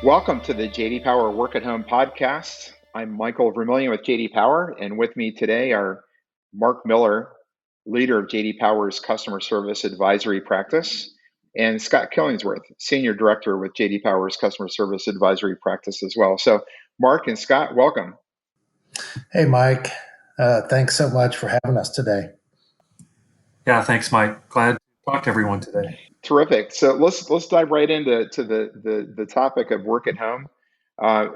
Welcome to the JD Power Work at Home podcast. I'm Michael Vermillion with JD Power, and with me today are Mark Miller, leader of JD Power's customer service advisory practice, and Scott Killingsworth, senior director with JD Power's customer service advisory practice as well. So, Mark and Scott, welcome. Hey, Mike. Thanks so much for having us today. Yeah, thanks, Mike. Glad to talk to everyone today. Terrific. So let's dive right into the topic of work at home.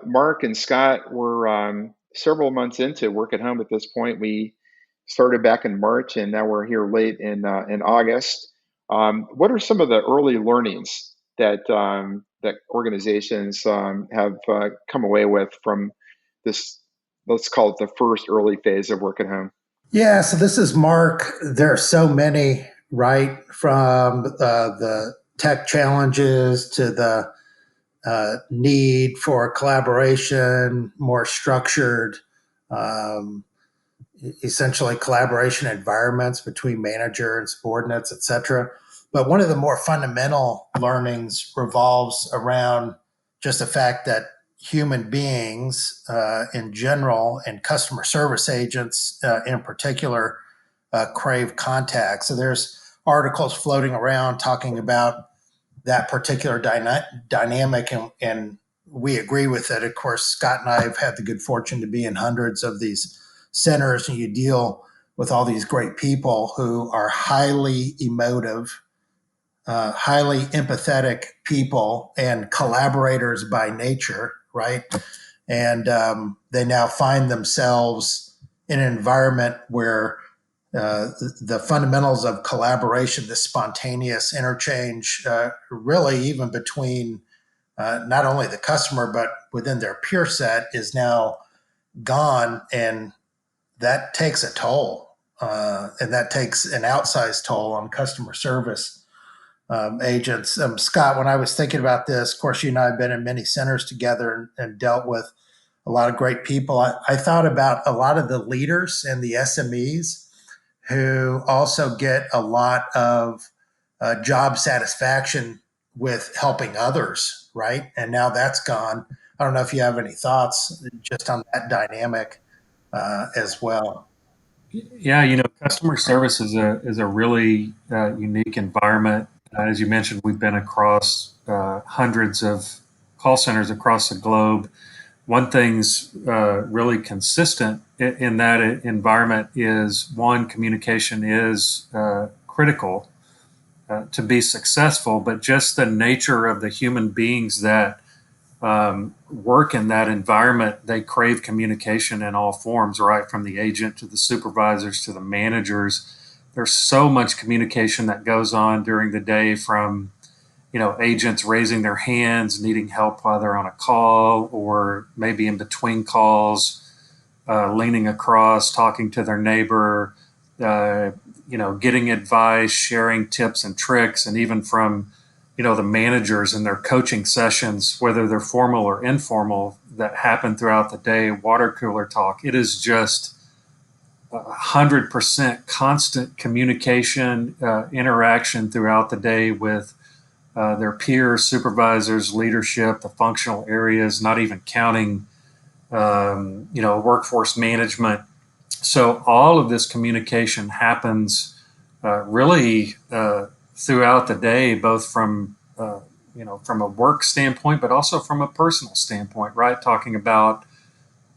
Mark and Scott were several months into work at home at this point. We started back in March, and now we're here late in August. What are some of the early learnings that organizations have come away with from this? Let's call it the first early phase of work at home. Yeah, so this is Mark. There are so many, right? From the tech challenges to the need for collaboration, more structured, um, essentially collaboration environments between manager and subordinates, et cetera. But one of the more fundamental learnings revolves around just the fact that human beings in general and customer service agents in particular crave contact. So there's articles floating around talking about that particular dynamic, and we agree with it. Of course, Scott and I have had the good fortune to be in hundreds of these centers, and you deal with all these great people who are highly emotive, highly empathetic people and collaborators by nature, right? And they now find themselves in an environment where the fundamentals of collaboration, the spontaneous interchange, really even between not only the customer, but within their peer set is now gone. And that takes a toll. And that takes an outsized toll on customer service agents. Scott, when I was thinking about this, of course, you and I have been in many centers together and dealt with a lot of great people. I thought about a lot of the leaders and the SMEs who also get a lot of job satisfaction with helping others, right? And now that's gone. I don't know if you have any thoughts just on that dynamic as well. Yeah, customer service is a really unique environment. As you mentioned, we've been across hundreds of call centers across the globe. One thing's really consistent in that environment is one, communication is critical to be successful, but just the nature of the human beings that work in that environment, they crave communication in all forms, right? From the agent to the supervisors to the managers. There's so much communication that goes on during the day, from agents raising their hands, needing help while they're on a call, or maybe in between calls, leaning across, talking to their neighbor, getting advice, sharing tips and tricks, and even from the managers and their coaching sessions, whether they're formal or informal, that happen throughout the day, water cooler talk. It is just 100% constant communication, interaction throughout the day with their peers, supervisors, leadership, the functional areas, not even counting, workforce management. So all of this communication happens really throughout the day, both from from a work standpoint, but also from a personal standpoint, right? Talking about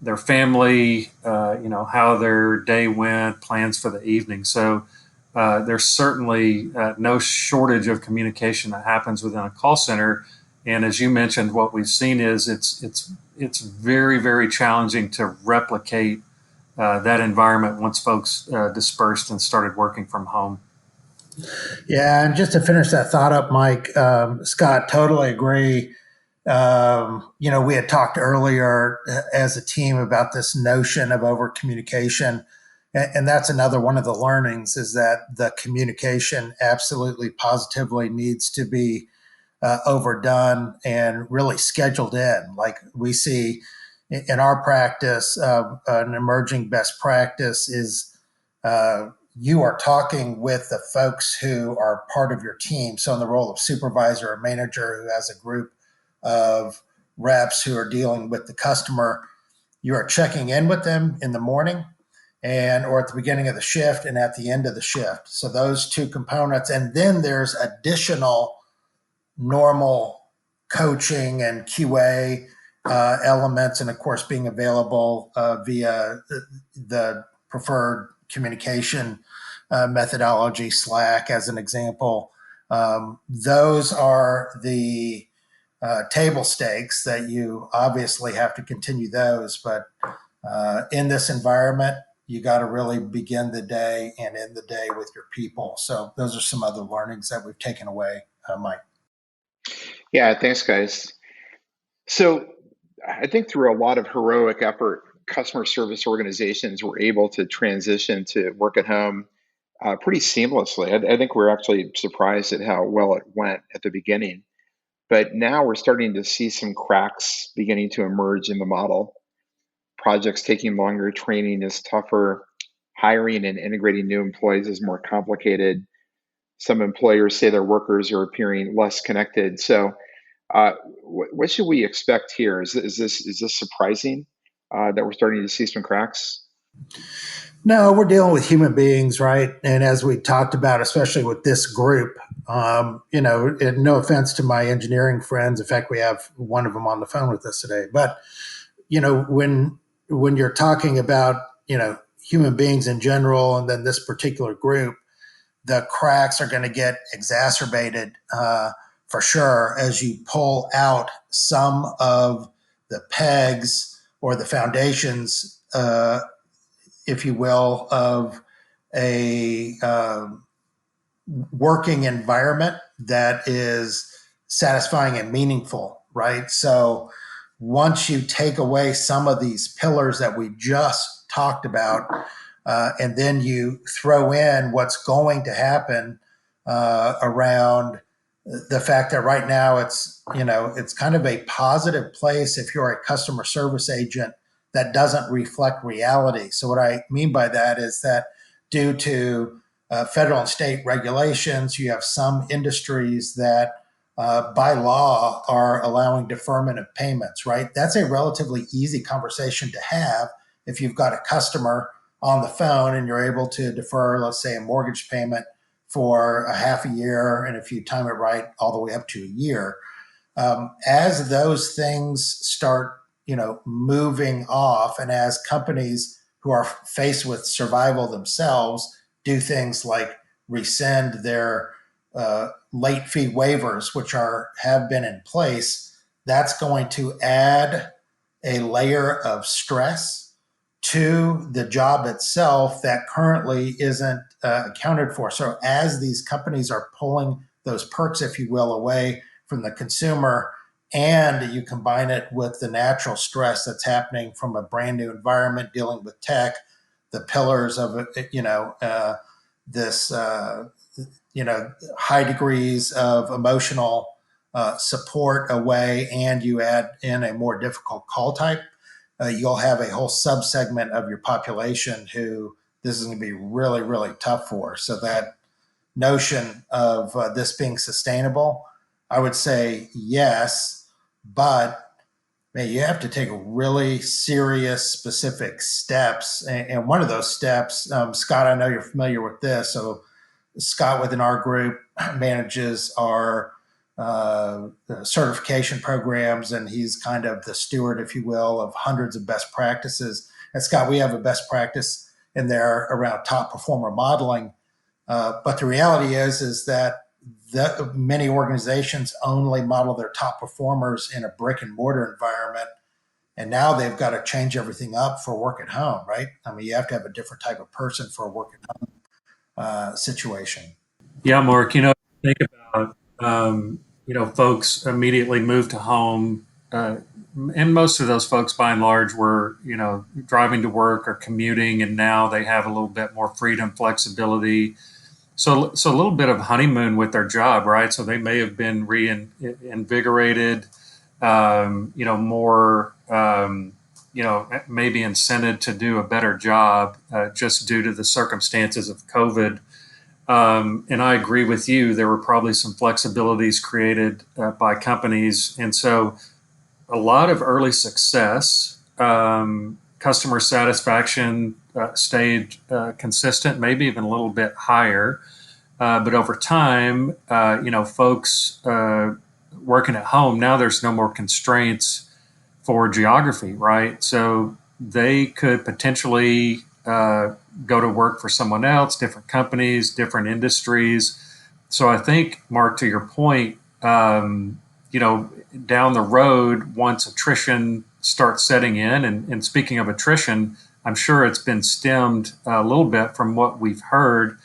their family, how their day went, plans for the evening. So there's certainly no shortage of communication that happens within a call center. And as you mentioned, what we've seen is it's very, very challenging to replicate that environment once folks dispersed and started working from home. Yeah, and just to finish that thought up, Mike, Scott, totally agree. We had talked earlier as a team about this notion of over communication. And that's another one of the learnings, is that the communication absolutely positively needs to be overdone and really scheduled in. Like we see in our practice, an emerging best practice is you are talking with the folks who are part of your team. So in the role of supervisor or manager who has a group of reps who are dealing with the customer, you are checking in with them in the morning and or at the beginning of the shift and at the end of the shift. So those two components. And then there's additional normal coaching and QA elements, and of course being available via the preferred communication methodology, Slack as an example. Those are the table stakes that you obviously have to continue those, but in this environment, you got to really begin the day and end the day with your people. So those are some other learnings that we've taken away, Mike. Yeah, thanks, guys. So I think through a lot of heroic effort, customer service organizations were able to transition to work at home pretty seamlessly. I think we're actually surprised at how well it went at the beginning. But now we're starting to see some cracks beginning to emerge in the model. Projects taking longer, training is tougher, hiring and integrating new employees is more complicated. Some employers say their workers are appearing less connected. So, what should we expect here? Is this surprising that we're starting to see some cracks? No, we're dealing with human beings, right? And as we talked about, especially with this group, and no offense to my engineering friends. In fact, we have one of them on the phone with us today. But when you're talking about human beings in general, and then this particular group, the cracks are going to get exacerbated for sure as you pull out some of the pegs or the foundations, if you will, of a working environment that is satisfying and meaningful, right? So once you take away some of these pillars that we just talked about, and then you throw in what's going to happen around the fact that right now it's kind of a positive place if you're a customer service agent that doesn't reflect reality. So what I mean by that is that due to federal and state regulations, you have some industries that by law are allowing deferment of payments, right? That's a relatively easy conversation to have if you've got a customer on the phone and you're able to defer, let's say, a mortgage payment for a half a year, and if you time it right, all the way up to a year. As those things start, moving off, and as companies who are faced with survival themselves do things like rescind their late fee waivers, which have been in place, that's going to add a layer of stress to the job itself that currently isn't accounted for. So as these companies are pulling those perks, if you will, away from the consumer, and you combine it with the natural stress that's happening from a brand new environment dealing with tech, the pillars of this high degrees of emotional support away, and you add in a more difficult call type, you'll have a whole subsegment of your population who this is going to be really, really tough for. So that notion of this being sustainable, I would say yes, but man, you have to take really serious, specific steps. And one of those steps, Scott, I know you're familiar with this. So Scott within our group manages our certification programs, and he's kind of the steward, if you will, of hundreds of best practices. And Scott, we have a best practice in there around top performer modeling. But the reality is that many organizations only model their top performers in a brick and mortar environment. And now they've got to change everything up for work at home, right? I mean, you have to have a different type of person for a work at home situation. Yeah, Mark, think about, folks immediately moved to home. And most of those folks, by and large, were, driving to work or commuting, and now they have a little bit more freedom, flexibility. So a little bit of honeymoon with their job, right? So they may have been reinvigorated, more, maybe incented to do a better job just due to the circumstances of COVID. And I agree with you. There were probably some flexibilities created by companies. And so a lot of early success. Customer satisfaction stayed consistent, maybe even a little bit higher. But over time, folks working at home, now there's no more constraints for geography, right? So they could potentially go to work for someone else, different companies, different industries. So I think, Mark, to your point, down the road, once attrition starts setting in, and speaking of attrition, I'm sure it's been stemmed a little bit from what we've heard.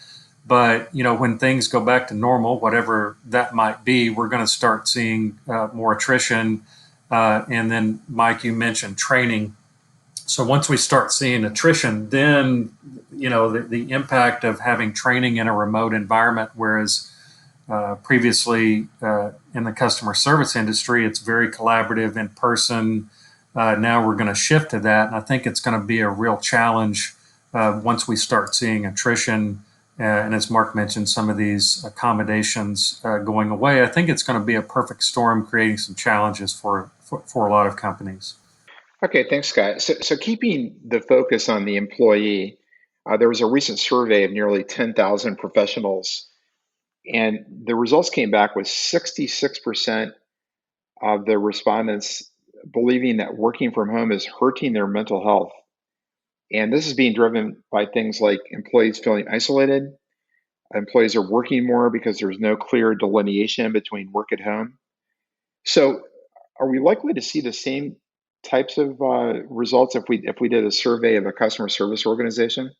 But when things go back to normal, whatever that might be, we're going to start seeing more attrition. And then, Mike, you mentioned training. So once we start seeing attrition, then the impact of having training in a remote environment, whereas previously in the customer service industry, it's very collaborative in person. Now we're going to shift to that, and I think it's going to be a real challenge once we start seeing attrition. And as Mark mentioned, some of these accommodations going away. I think it's going to be a perfect storm, creating some challenges for a lot of companies. Okay, thanks, Scott. So keeping the focus on the employee, there was a recent survey of nearly 10,000 professionals, and the results came back with 66% of the respondents believing that working from home is hurting their mental health. And this is being driven by things like employees feeling isolated. Employees are working more because there's no clear delineation between work at home. So, are we likely to see the same types of results if we did a survey of a customer service organization?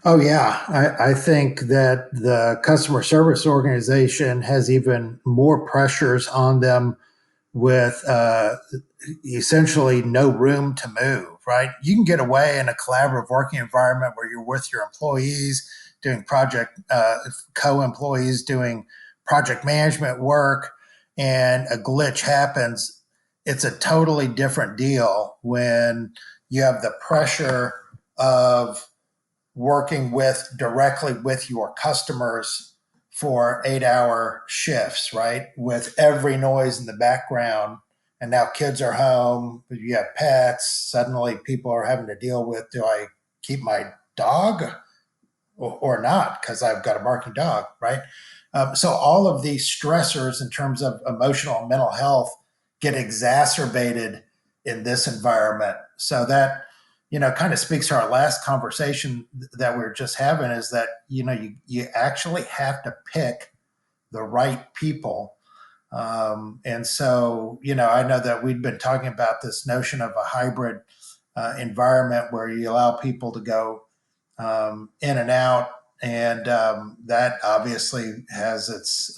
Oh, yeah. I think that the customer service organization has even more pressures on them with essentially no room to move, right? You can get away in a collaborative working environment where you're with your employees doing co-employees doing project management work, and a glitch happens. It's a totally different deal when you have the pressure of working with directly with your customers for 8-hour shifts, right? With every noise in the background. And now kids are home, you have pets. Suddenly people are having to deal with, do I keep my dog or not? Because I've got a barking dog, right? So all of these stressors in terms of emotional and mental health get exacerbated in this environment. So that, kind of speaks to our last conversation that we were just having, is that, you actually have to pick the right people. And so, I know that we've been talking about this notion of a hybrid environment where you allow people to go in and out, and that obviously has its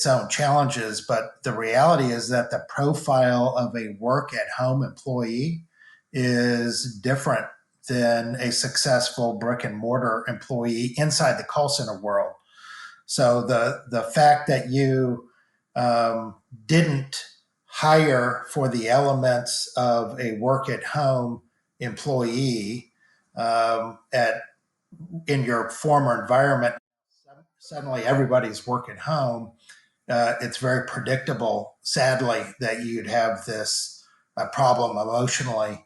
own challenges. But the reality is that the profile of a work at home employee is different than a successful brick and mortar employee inside the call center world. So the fact that you didn't hire for the elements of a work at home employee at in your former environment, suddenly everybody's working home. It's very predictable, sadly, that you'd have this problem emotionally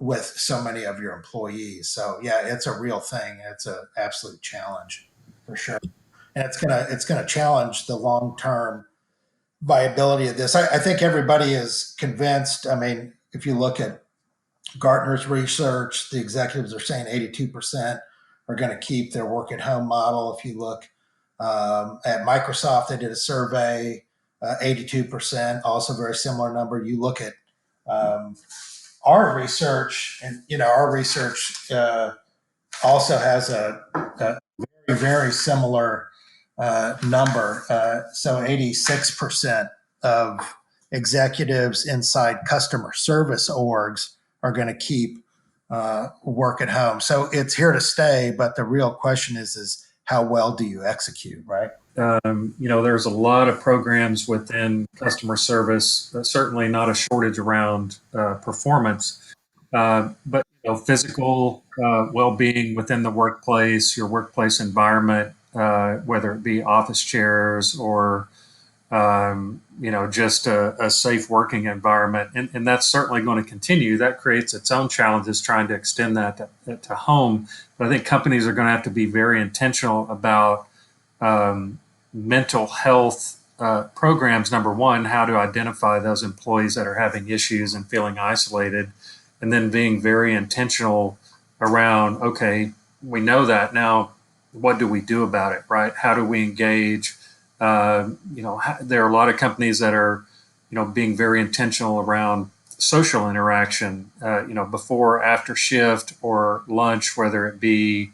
with so many of your employees. So yeah, it's a real thing. It's an absolute challenge for sure, and it's gonna challenge the long term viability of this. I think everybody is convinced. I mean, if you look at Gartner's research, the executives are saying 82% are going to keep their work at home model. If you look at Microsoft, they did a survey, 82%, also very similar number. You look at our research, and our research also has a very, very similar number. So 86% of executives inside customer service orgs are going to keep work at home. So it's here to stay, but the real question is how well do you execute, right? There's a lot of programs within customer service, certainly not a shortage around performance, but physical well-being within the workplace, your workplace environment, whether it be office chairs or just a safe working environment. And that's certainly going to continue. That creates its own challenges trying to extend that to home. But I think companies are going to have to be very intentional about mental health programs. Number one, how to identify those employees that are having issues and feeling isolated, and then being very intentional around, okay, we know that now, what do we do about it, right? How do we engage? There are a lot of companies that are, being very intentional around social interaction, before, after shift, or lunch, whether it be,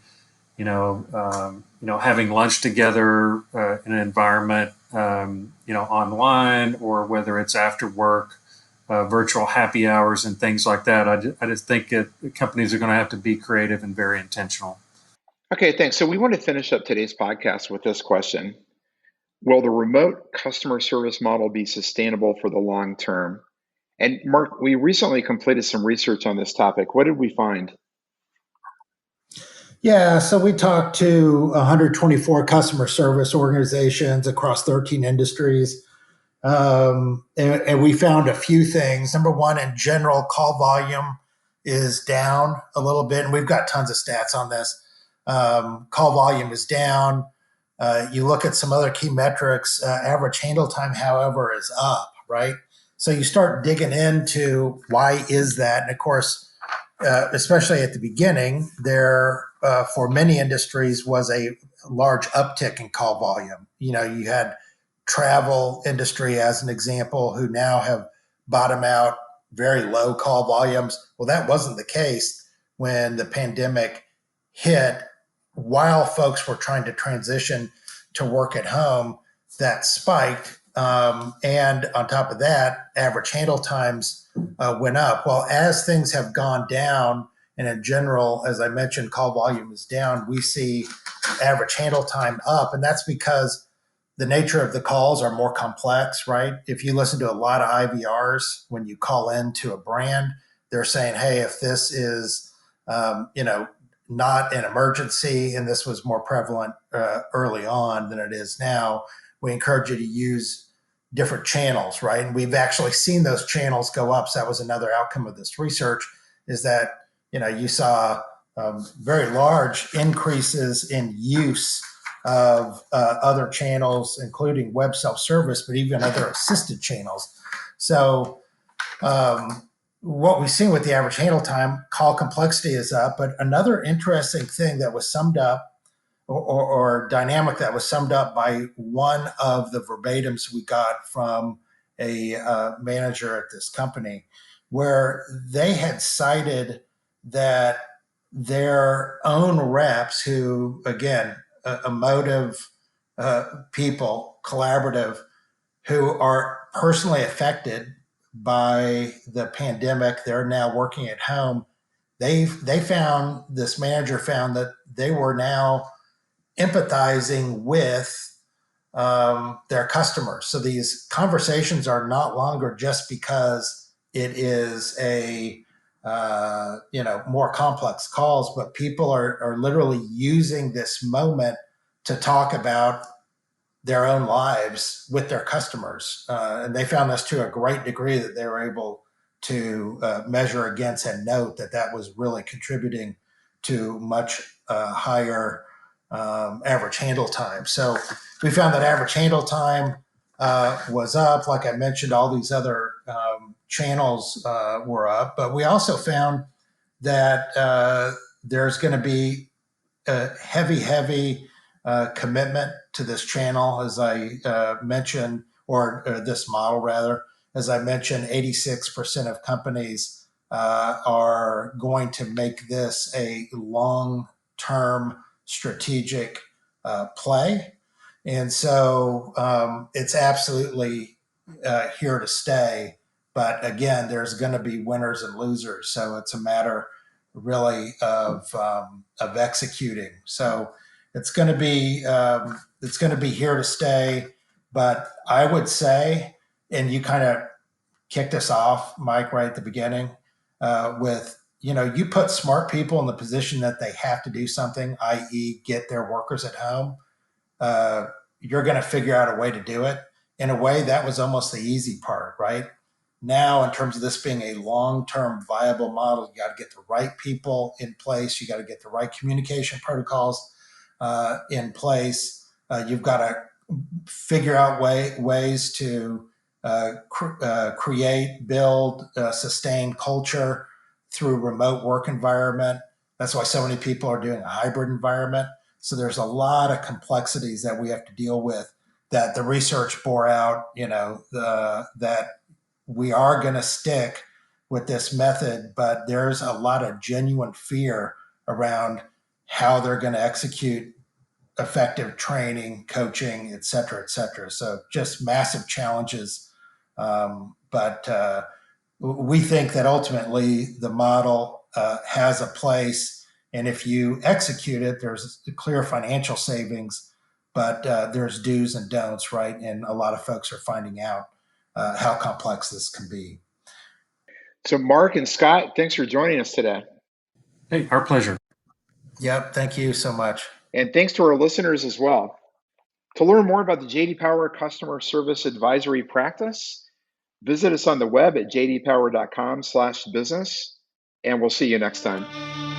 having lunch together in an environment, online, or whether it's after work, virtual happy hours and things like that. I just think companies are going to have to be creative and very intentional. Okay, thanks. So we want to finish up today's podcast with this question. Will the remote customer service model be sustainable for the long term? And Mark, we recently completed some research on this topic. What did we find? Yeah, so we talked to 124 customer service organizations across 13 industries. And we found a few things. Number one, in general, call volume is down a little bit, and we've got tons of stats on this. Call volume is down. You look at some other key metrics, average handle time, however, is up, right? So you start digging into why is that? And of course, especially at the beginning, there for many industries was a large uptick in call volume. You had travel industry as an example, who now have bottomed out very low call volumes. Well, that wasn't the case when the pandemic hit. While folks were trying to transition to work at home, that spiked. And on top of that, average handle times went up. Well, as things have gone down, and in general, as I mentioned, call volume is down, we see average handle time up. And that's because the nature of the calls are more complex, right? If you listen to a lot of IVRs, when you call into a brand, they're saying, hey, if this is, not an emergency, and this was more prevalent early on than it is now, we encourage you to use different channels, right? And we've actually seen those channels go up. So that was another outcome of this research, is that, you saw very large increases in use of other channels, including web self-service, but even other assisted channels. So what we've seen with the average handle time, call complexity is up. But another interesting thing that was summed up, or dynamic that was summed up by one of the verbatims we got from a manager at this company, where they had cited that their own reps, who, again, emotive people, collaborative, who are personally affected by the pandemic, they're now working at home. They found, this manager found, that they were now empathizing with their customers. So these conversations are not longer just because it is a more complex calls, but people are literally using this moment to talk about their own lives with their customers. And they found this to a great degree, that they were able to measure against and note that that was really contributing to much higher average handle time. So we found that average handle time was up. Like I mentioned, all these other channels were up. But we also found that there's going to be a heavy commitment to this channel, as I mentioned, or this model rather. As I mentioned, 86% of companies are going to make this a long-term strategic play. And so it's absolutely here to stay. But again, there's going to be winners and losers. So it's a matter really of executing. So it's going to be here to stay. But I would say, and you kind of kicked us off, Mike, right at the beginning, with, you put smart people in the position that they have to do something, i.e., get their workers at home. You're going to figure out a way to do it. in a way, that was almost the easy part, right? Now, in terms of this being a long term viable model, you got to get the right people in place. You got to get the right communication protocols in place. You've got to figure out ways to create, build, sustain culture through remote work environment. That's why so many people are doing a hybrid environment. So there's a lot of complexities that we have to deal with that the research bore out, that we are going to stick with this method, but there's a lot of genuine fear around how they're going to execute effective training, coaching, et cetera, et cetera. So just massive challenges. But we think that ultimately the model has a place. And if you execute it, there's clear financial savings, but there's do's and don'ts, right? And a lot of folks are finding out how complex this can be. So, Mark and Scott, thanks for joining us today. Hey, our pleasure. Yep. Thank you so much. And thanks to our listeners as well. To learn more about the JD Power Customer Service Advisory Practice, visit us on the web at jdpower.com/business, and we'll see you next time.